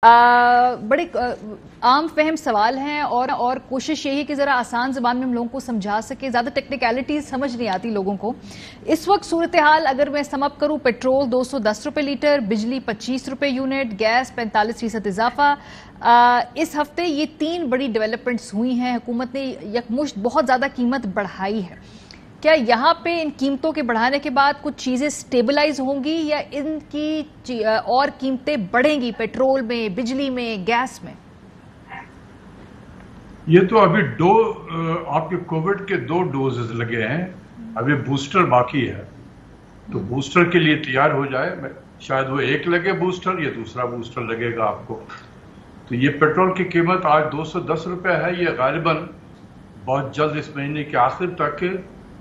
بڑے عام فہم سوال ہیں اور کوشش یہی کہ ذرا آسان زبان میں ہم لوگوں کو سمجھا سکیں. زیادہ ٹیکنیکلٹیز سمجھ نہیں آتی لوگوں کو. اس وقت صورتحال اگر میں سم اپ کروں، پیٹرول 210 روپے لیٹر، بجلی 25 روپے یونٹ، گیس 45% اضافہ. اس ہفتے یہ 3 بڑی ڈیولپمنٹس ہوئی ہیں. حکومت نے یکمشت بہت زیادہ قیمت بڑھائی ہے. کیا یہاں پہ ان قیمتوں کے بڑھانے کے بعد کچھ چیزیں سٹیبلائز ہوں گی یا ان کی اور قیمتیں بڑھیں گی پیٹرول میں، بجلی میں، گیس میں؟ یہ تو ابھی آپ کے کووڈ کے 2 ڈوزز لگے ہیں، ابھی بوسٹر باقی ہے. تو بوسٹر کے لیے تیار ہو جائے. شاید وہ ایک لگے بوسٹر یا دوسرا بوسٹر لگے گا آپ کو. تو یہ پیٹرول کی قیمت آج 210 روپے ہے. یہ غالباً بہت جلد اس مہینے کے آخر تک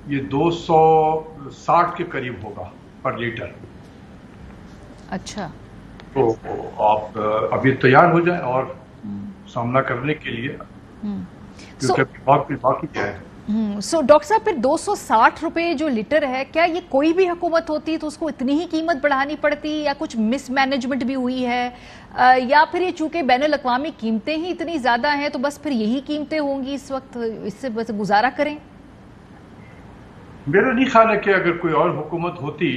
یہ 260 کے قریب ہوگا پر لیٹر. اچھا، تو آپ ابھی تیار ہو جائیں اور سامنا کرنے کے لیے، کیونکہ باقی کیا ہے. ڈاکٹر صاحب، پھر 260 روپے جو لیٹر ہے، کیا یہ کوئی بھی حکومت ہوتی تو اس کو اتنی ہی قیمت بڑھانی پڑتی، یا کچھ مس مینجمنٹ بھی ہوئی ہے، یا پھر یہ چونکہ بین الاقوامی قیمتیں ہی اتنی زیادہ ہیں تو بس پھر یہی قیمتیں ہوں گی اس وقت، اس سے بس گزارا کریں؟ میرا نہیں خیال ہے کہ اگر کوئی اور حکومت ہوتی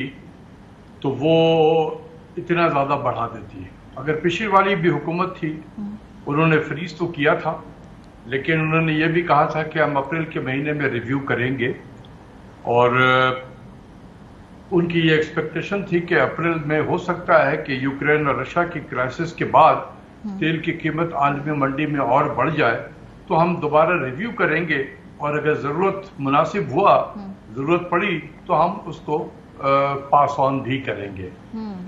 تو وہ اتنا زیادہ بڑھا دیتی. اگر پچھلی والی بھی حکومت تھی، انہوں نے فریز تو کیا تھا، لیکن انہوں نے یہ بھی کہا تھا کہ ہم اپریل کے مہینے میں ریویو کریں گے. اور ان کی یہ ایکسپیکٹیشن تھی کہ اپریل میں ہو سکتا ہے کہ یوکرین اور رشیا کی کرائسس کے بعد تیل کی قیمت عالمی منڈی میں اور بڑھ جائے تو ہم دوبارہ ریویو کریں گے، اور اگر ضرورت مناسب ہوا، ضرورت پڑی تو ہم اس کو پاس آن بھی کریں گے.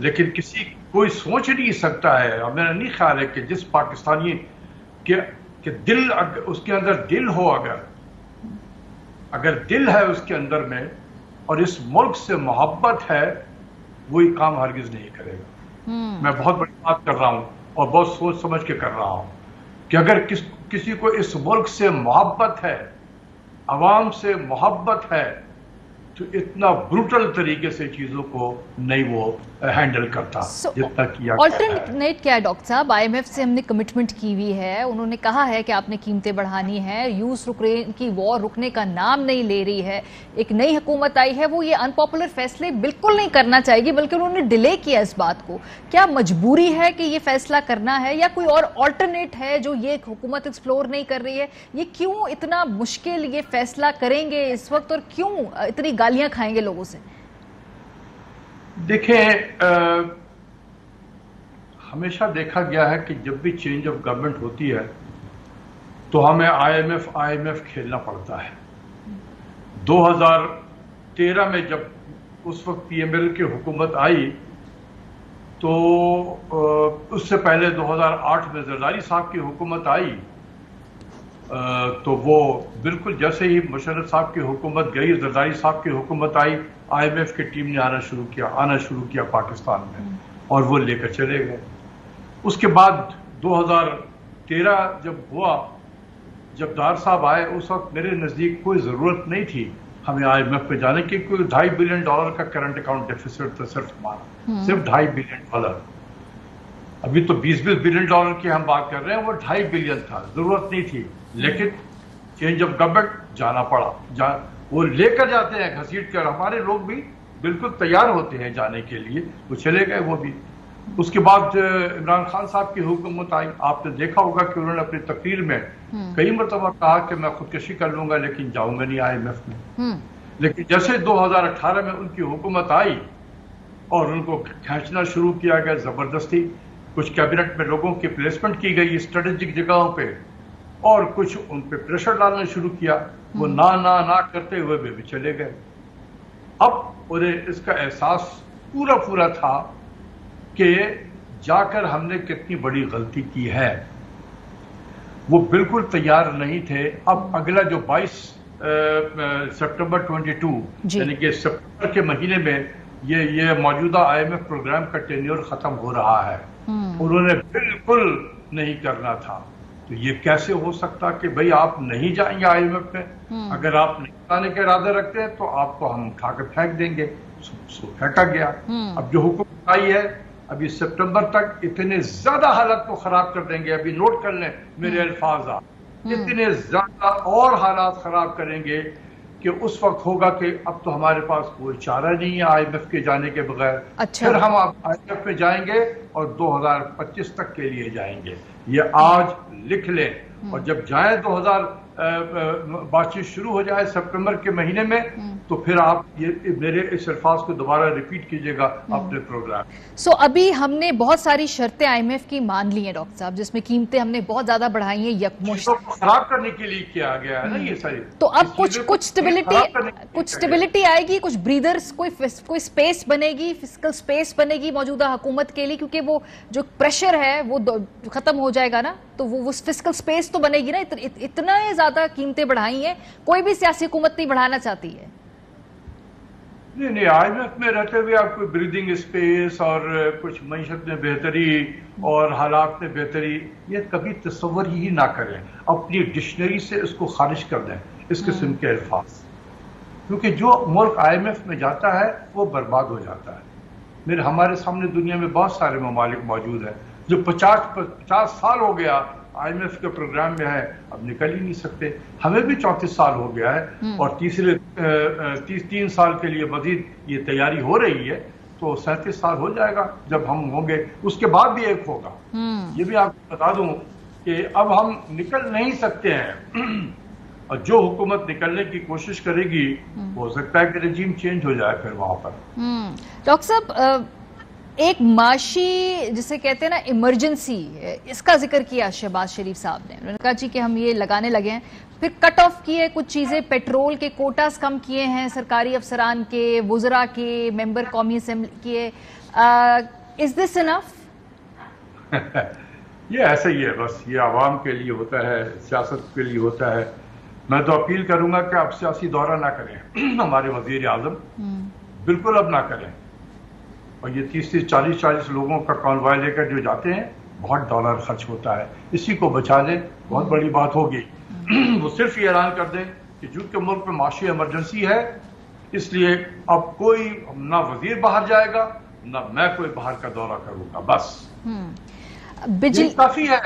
لیکن کوئی سوچ نہیں سکتا ہے، میرا نہیں خیال ہے کہ جس پاکستانی کہ دل، اس کے اندر دل ہو، اگر دل ہے اس کے اندر میں اور اس ملک سے محبت ہے، وہ یہ کام ہرگز نہیں کرے گا. میں بہت بڑی بات کر رہا ہوں اور بہت سوچ سمجھ کے کر رہا ہوں کہ اگر کسی کو اس ملک سے محبت ہے، عوام سے محبت ہے، تو اتنا بروٹل طریقے سے چیزوں کو نہیں وہ ہینڈل کرتا جتنا کیا. آلٹرنیٹ کیا ہے ڈاکٹر صاحب؟ آئی ایم ایف سے ہم نے کمٹمنٹ کی ہوئی ہے، انہوں نے کہا ہے کہ آپ نے قیمتیں بڑھانی ہے. یوکرین کی وار رکنے کا نام نہیں لے رہی ہے. ایک نئی حکومت آئی ہے، وہ یہ ان پاپولر فیصلے بالکل نہیں کرنا چاہے گی، بلکہ انہوں نے ڈیلے کیا اس بات کو. کیا مجبوری ہے کہ یہ فیصلہ کرنا ہے، یا کوئی اور آلٹرنیٹ ہے جو یہ حکومت ایکسپلور نہیں کر رہی ہے؟ یہ کیوں اتنا مشکل یہ فیصلہ کریں گے اس وقت، اور کیوں اتنی گالیاں کھائیں گے لوگوں سے؟ دیکھیں، ہمیشہ دیکھا گیا ہے کہ جب بھی چینج آف گورنمنٹ ہوتی ہے تو ہمیں آئی ایم ایف کھیلنا پڑتا ہے. 2013 میں جب اس وقت پی ایم ایل کی حکومت آئی تو اس سے پہلے 2008 میں زرداری صاحب کی حکومت آئی، تو وہ بالکل جیسے ہی مشرف صاحب کی حکومت گئی، زرداری صاحب کی حکومت آئی، آئی ایم ایف کی ٹیم نے آنا شروع کیا پاکستان میں، اور وہ لے کر چلے گئے. اس کے بعد 2013 جب ہوا، جب ڈار صاحب آئے، اس وقت میرے نزدیک کوئی ضرورت نہیں تھی ہمیں آئی ایم ایف پہ جانے کی. کوئی $2.5 بلین کا کرنٹ اکاؤنٹ ڈیفیسٹ تھا صرف ہمارا، صرف $2.5 بلین. ابھی تو $20 بلین کی ہم بات کر رہے ہیں، وہ $2.5 بلین تھا، ضرورت نہیں تھی. لیکن چینج آف گورنمنٹ جانا پڑا. وہ لے کر جاتے ہیں گھسیٹ کر، ہمارے لوگ بھی بالکل تیار ہوتے ہیں جانے کے لیے، وہ چلے گئے وہ بھی. اس کے بعد عمران خان صاحب کی حکومت آئی. آپ نے دیکھا ہوگا کہ انہوں نے اپنی تقریر میں کئی مرتبہ کہا کہ میں خودکشی کر لوں گا لیکن جاؤں گا نہیں آئی ایم ایف میں. لیکن جیسے 2018 میں ان کی حکومت آئی اور ان کو کھینچنا شروع کیا گیا زبردستی، کچھ کیبنٹ میں لوگوں کی پلیسمنٹ کی گئی اسٹریٹجک جگہوں پہ، اور کچھ ان پہ پریشر ڈالنا شروع کیا، وہ نہ کرتے ہوئے بھی چلے گئے. اب انہیں اس کا احساس پورا تھا کہ جا کر ہم نے کتنی بڑی غلطی کی ہے. وہ بالکل تیار نہیں تھے. اب اگلا جو 22 سپٹمبر 22 یعنی کہ سپٹمبر کے مہینے میں یہ موجودہ آئی ایم ایف پروگرام کا ٹینیور ختم ہو رہا ہے. انہوں نے بالکل نہیں کرنا تھا. تو یہ کیسے ہو سکتا کہ بھئی آپ نہیں جائیں گے آئی ایم ایف میں؟ اگر آپ نہیں جانے کے ارادے رکھتے ہیں تو آپ کو ہم اٹھا کے پھینک دیں گے. پھینکا گیا. اب جو حکومت آئی ہے ابھی سپٹمبر تک اتنے زیادہ حالت کو خراب کر دیں گے، ابھی نوٹ کر لیں میرے الفاظ، اتنے زیادہ اور حالات خراب کریں گے کہ اس وقت ہوگا کہ اب تو ہمارے پاس کوئی چارہ نہیں ہے آئی ایم ایف کے جانے کے بغیر. پھر ہم آئی ایم ایف میں جائیں گے اور 2025 تک کے لیے جائیں گے. یہ آج لکھ لیں، اور جب جائیں 2000 چیز شروع ہو جائے سپٹمبر کے مہینے میں، تو پھر آپ یہ میرے اس الفاظ کو دوبارہ ریپیٹ کیجئے گا اپنے پروگرام. ابھی ہم نے بہت ساری شرطیں آئی ایم ایف کی مان لی ہیں ڈاکٹر صاحب، جس میں قیمتیں ہم نے بہت زیادہ بڑھائی ہیں یکمشت. خراب کرنے کے لیے کیا گیا ہے نا یہ ساری. تو اب کچھ سٹیبلٹی آئے گی، کچھ بریدرز، کوئی سپیس بنے گی، فسکل سپیس بنے گی موجودہ حکومت کے لیے، کیونکہ وہ جو پریشر ہے وہ ختم ہو جائے گا نا، تو وہ فسکل سپیس تو بنے گی نا. اتنا زیادہ قیمتیں بڑھائی ہیں، کوئی بھی سیاسی حکومت نہیں بڑھانا چاہتی ہے. نہیں، آئی ایم ایف میں رہتے ہوئے آپ کوئی بریدنگ اسپیس اور کچھ معیشت میں بہتری اور حالات میں بہتری، یہ کبھی تصور ہی نہ کریں. اپنی ڈکشنری سے اس کو خارج کر دیں اس قسم کے الفاظ، کیونکہ جو ملک آئی ایم ایف میں جاتا ہے وہ برباد ہو جاتا ہے. ہمارے سامنے دنیا میں بہت سارے ممالک موجود ہیں جو 50 سال ہو گیا آئی ایم ایف کے پروگرام میں ہے، اب نکل ہی نہیں سکتے. ہمیں بھی 34 سال ہو گیا ہے، اور تیسرے 3 سال کے لیے مزید یہ تیاری ہو رہی ہے، تو 37 سال ہو جائے گا جب ہم ہوں گے. اس کے بعد بھی ایک ہوگا. یہ بھی آپ کو بتا دوں کہ اب ہم نکل نہیں سکتے ہیں، اور جو حکومت نکلنے کی کوشش کرے گی ہو سکتا ہے کہ رجیم چینج ہو جائے پھر وہاں پر. ڈاکٹر صاحب، ایک معاشی جسے کہتے ہیں نا ایمرجنسی، اس کا ذکر کیا شہباز شریف صاحب نے. انہوں نے کہا جی کہ ہم یہ لگانے لگے ہیں، پھر کٹ آف کیے کچھ چیزیں، پیٹرول کے کوٹاز کم کیے ہیں سرکاری افسران کے، وزراء کے، ممبر قومی اسمبلی کے. از دس انف؟ یہ ایسا ہی ہے، بس یہ عوام کے لیے ہوتا ہے، سیاست کے لیے ہوتا ہے. میں تو اپیل کروں گا کہ آپ سیاسی دورہ نہ کریں ہمارے وزیر اعظم، بالکل اب نہ کریں. اور یہ 30-40 لوگوں کا کانوائے لے کر جو جاتے ہیں، بہت ڈالر خرچ ہوتا ہے. اسی کو بچا دیں، بہت بڑی بات ہوگی. وہ صرف یہ اعلان کر دیں کہ چونکہ ملک میں معاشی ایمرجنسی ہے، اس لیے اب کوئی نہ وزیر باہر جائے گا نہ میں کوئی باہر کا دورہ کروں گا، بس یہ کافی ہے.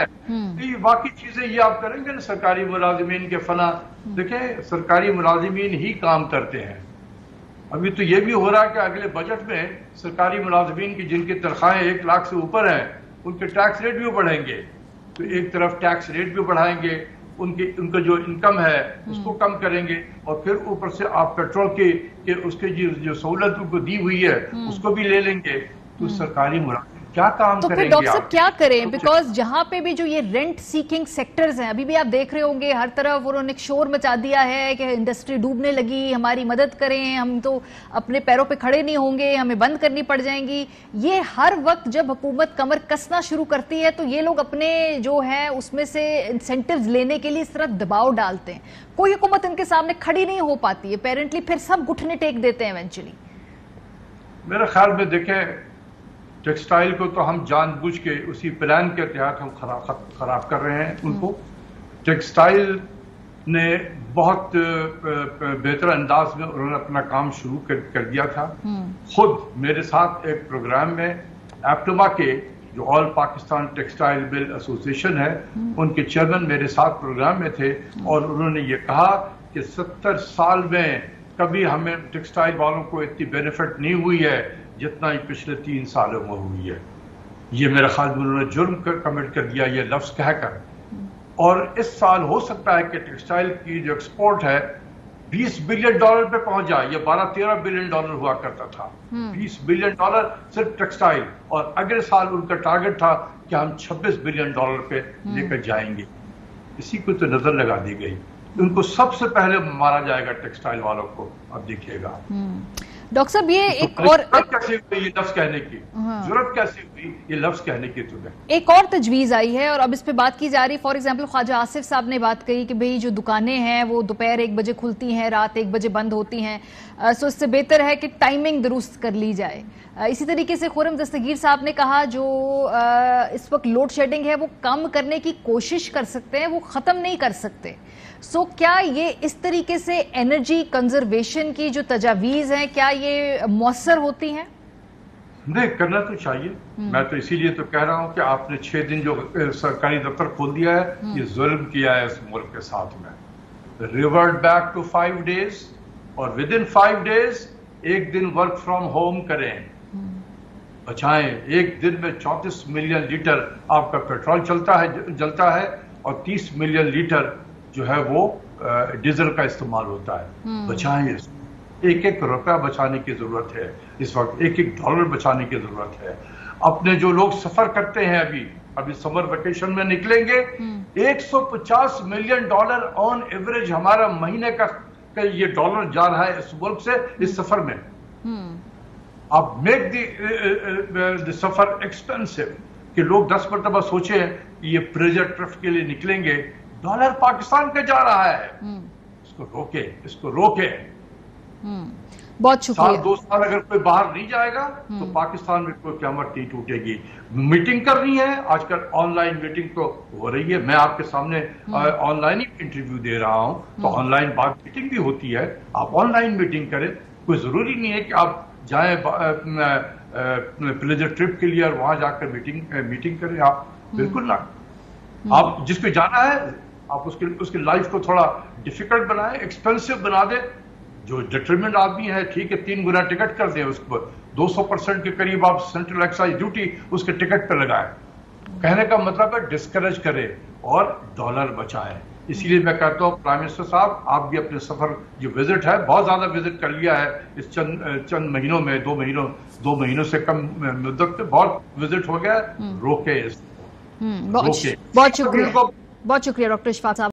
باقی چیزیں یہ آپ کریں گے نا، سرکاری ملازمین کے فنا، دیکھیں سرکاری ملازمین ہی کام کرتے ہیں. ابھی تو یہ بھی ہو رہا ہے کہ اگلے بجٹ میں سرکاری ملازمین کی جن کی تنخواہیں 1 لاکھ سے اوپر ہیں، ان کے ٹیکس ریٹ بھی بڑھیں گے. تو ایک طرف ٹیکس ریٹ بھی بڑھائیں گے، ان کا جو انکم ہے اس کو کم کریں گے، اور پھر اوپر سے آپ پیٹرول کے اس کے جو سہولت ان کو دی ہوئی ہے اس کو بھی لے لیں گے. تو سرکاری ملازمین کیا کام کریں گے؟ تو پھر ڈاکٹر صاحب کیا کریں؟ بیکاز جہاں پہ بھی جو یہ رینٹ سیکنگ سیکٹرز ہیں، ابھی بھی آپ دیکھ رہے ہوں گے ہر طرف انہوں نے ایک شور مچا دیا ہے کہ انڈسٹری ڈوبنے لگی، ہماری مدد کریں، ہم تو اپنے پیروں پہ کھڑے نہیں ہوں گے، ہمیں بند کرنی پڑ جائیں گی. یہ ہر وقت جب حکومت کمر کسنا شروع کرتی ہے تو یہ لوگ اپنے جو ہے اس میں سے انسینٹیوز لینے کے لیے اس طرح دباؤ ڈالتے ہیں. کوئی حکومت ان کے سامنے کھڑی نہیں ہو پاتی ہے، اپیرنٹلی پھر سب گھٹنے ٹیک دیتے ہیں ایونچولی. میرے خیال میں دیکھیں، ٹیکسٹائل کو تو ہم جان بوجھ کے اسی پلان کے تحت ہم خراب کر رہے ہیں ان کو. ٹیکسٹائل نے بہت بہتر انداز میں انہوں نے اپنا کام شروع کر دیا تھا. خود میرے ساتھ ایک پروگرام میں ایپٹما کے جو آل پاکستان ٹیکسٹائل مل ایسوسیشن ہے، ان کے چیئرمین میرے ساتھ پروگرام میں تھے، اور انہوں نے یہ کہا کہ 70 سال میں کبھی ہمیں ٹیکسٹائل والوں کو اتنی بینیفٹ نہیں ہوئی ہے جتنا ہی پچھلے 3 سالوں میں ہوئی ہے. یہ میرے خیال میں انہوں نے جرم کمٹ کر دیا یہ لفظ کہہ کر. اور اس سال ہو سکتا ہے کہ ٹیکسٹائل کی جو ایکسپورٹ ہے $20 بلین پہ پہنچ جائے. یہ $12-13 بلین ہوا کرتا تھا. $20 بلین صرف ٹیکسٹائل، اور اگلے سال ان کا ٹارگٹ تھا کہ ہم $26 بلین پہ لے کر جائیں گے. اسی کو تو نظر لگا دی گئی. ان کو سب سے پہلے مارا جائے گا ٹیکسٹائل والوں کو. اب دیکھیے گا ڈاکٹر صاحب، یہ ایک اور کیسے ہوئی یہ لفظ کہنے کی ضرورت، کیسے ہوئی یہ لفظ کہنے کی تمہیں؟ ایک اور تجویز آئی ہے اور اب اس پہ بات کی جا رہی. فار ایگزامپل خواجہ آصف صاحب نے بات کہی کہ بھئی جو دکانیں ہیں وہ دوپہر 1 بجے کھلتی ہیں، رات 1 بجے بند ہوتی ہیں، سو اس سے بہتر ہے کہ ٹائمنگ درست کر لی جائے. اسی طریقے سے خرم دستگیر صاحب نے کہا جو اس وقت لوڈ شیڈنگ ہے وہ کم کرنے کی کوشش کر سکتے ہیں، وہ ختم نہیں کر سکتے. سو کیا یہ اس طریقے سے انرجی کنزرویشن کی جو تجاویز ہیں کیا یہ مؤثر ہوتی ہیں؟ نہیں کرنا تو چاہیے. میں تو اسی لیے تو کہہ رہا ہوں کہ آپ نے 6 دن جو سرکاری دفتر کھول دیا ہے یہ ظلم کیا ہے اس ملک کے ساتھ میں. ریورٹ بیک ٹو 5 days اور ود ان 5 days 1 دن ورک فرام ہوم کریں. بچائیں. 1 دن میں 34 ملین لیٹر آپ کا پیٹرول جلتا ہے اور 30 ملین لیٹر جو ہے وہ ڈیزل کا استعمال ہوتا ہے. بچائیں. اس 1 روپیہ بچانے کی ضرورت ہے اس وقت. $1 بچانے کی ضرورت ہے. اپنے جو لوگ سفر کرتے ہیں ابھی سمر ویکیشن میں نکلیں گے, $150 ملین آن ایوریج ہمارا مہینے کا یہ ڈالر جا رہا ہے اس ملک سے اس سفر میں. آپ میک دی سفر ایکسپینسو کہ لوگ 10 مرتبہ سوچیں کہ یہ پریجر ٹرپ کے لیے نکلیں گے. ڈالر پاکستان کا جا رہا ہے. اس کو روکے. بہت شکریہ. 2 سال اگر کوئی باہر نہیں جائے گا تو پاکستان میں کوئی قیامت نہیں ٹوٹے گی. میٹنگ کرنی ہے آج کل آن لائن میٹنگ تو ہو رہی ہے. میں آپ کے سامنے آن لائن ہی انٹرویو دے رہا ہوں تو آن لائن بات میٹنگ بھی ہوتی ہے. آپ آن لائن میٹنگ کریں. کوئی ضروری نہیں ہے کہ آپ جائیں پلیجر ٹرپ کے لیے اور وہاں جا کر میٹنگ کریں. آپ بالکل نہ. آپ جس پہ جانا ہے آپ اس کی لائف کو تھوڑا ڈیفیکلٹ بنائیں, ایکسپینسو بنا دیں. جو ڈٹرمنٹ آدمی ہے ٹھیک ہے 3 گنا ٹکٹ کر دیں. اس کو 200% کے قریب آپ سینٹرل ایکسائز ڈیوٹی اس کے ٹکٹ پہ لگائیں. کہنے کا مطلب ہے ڈسکریج کرے اور ڈالر بچائے. اسی لیے میں کہتا ہوں پرائم منسٹر صاحب آپ بھی اپنے سفر جو وزٹ ہے بہت زیادہ وزٹ کر لیا ہے اس چند مہینوں میں. 2 مہینوں سے کم مدت میں بہت وزٹ ہو گیا. روکے. بہت شکریہ ڈاکٹر اشفاق صاحب.